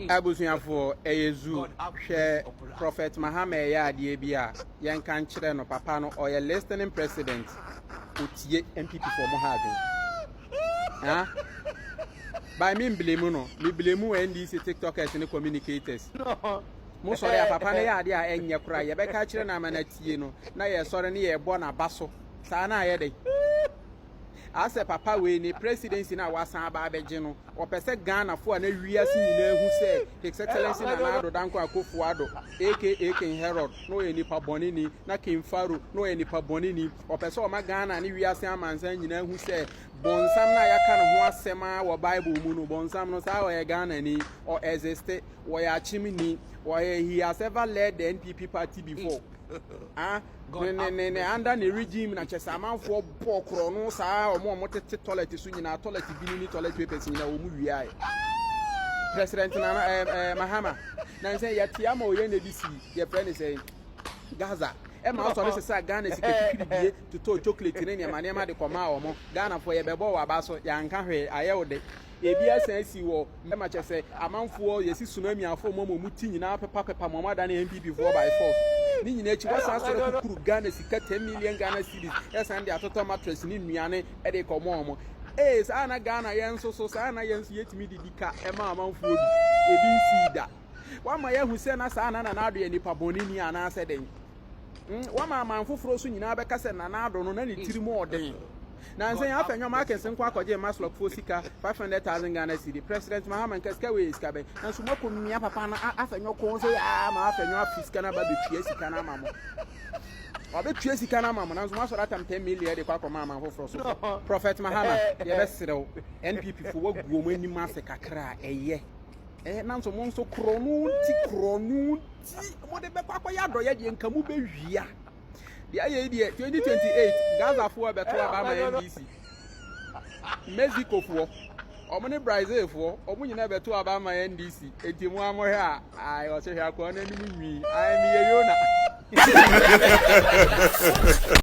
Abusuafo eyezu hwe Prophet Mahama ya ade bia yen kan kire no papa no oye listening president otie MPP for mo having ha by me blame no me blame NDC TikTokers and communicators no mo sori ya papa no ya ade a enye kura ye be ka kire na amanatie no na ye sori ne ye bo na baso sa na ye dey as a papa we ni presidency na wasan aba abeje no opese Ghana fo na wiase nyina hu se His Excellency na Nado Danko Akufo-Addo aka King Herod no ye nipa boni ni na King Pharaoh no ye nipa boni ni opese o ma Ghana ni wiase amansan nyina hu se bonsam na yaka ne ho asema wo Bible mu no bonsam no sa wo ye Ghana ni or exist wo ya chimini wo he has ever led the NPP party before under the regime na chesa amanfo bokro no saa omo tete toilet so nyina toilet bi ni toilet papers nyina wo mu wiae president na Mahama na say yatia ma oye na bisi ye friend say Gaza e ma so ne say Ghana sikekiri bie to chocolate ne ne ma de koma omo Ghana fo ye bebo wa ba so ya nka hwe ayewde ebi asansi wo e ma chese amanfo yesi tsunami afo mo mu ti nyina pepa mo da na MPP for by force ni nyina echi wasa soro kukuru Ghana sika 10 million Ghana cedis esan de atoto mattress ni nuane e de komo omo sa na Ghana yenso so sa na yenso yetimi didika e ma amanfo obi ebi sida wa ma ye hu se na sa na ado ye nipa boni ni ana se den wa ma amanfoforo so nyina be kase na ado no na ni tiri mo oden na nse ya afenyo market nkwa akwaje maslok fo sika 500,000 Ghana cedi president Mahama nkaska we sika be nso mako mia papa na afenyo ko nso ya ma afenyo afiska na ba betue sika na mamo betue sika na mamo na nso maso ratam 10 million de kwa kwa mama foforo so Prophet Mahama ye be serew NPP fo waguo mu anim ase kakra eye na nso mo nso kronu ti mo de be kwa ya do ye de nkamu be wia the idea 2028 Gaza for beto aba NDC Mexico for omune Brazil for omunyina beto aba NDC etimu amohe a ai o se hwa ko na nimu nwi ai mi ye yona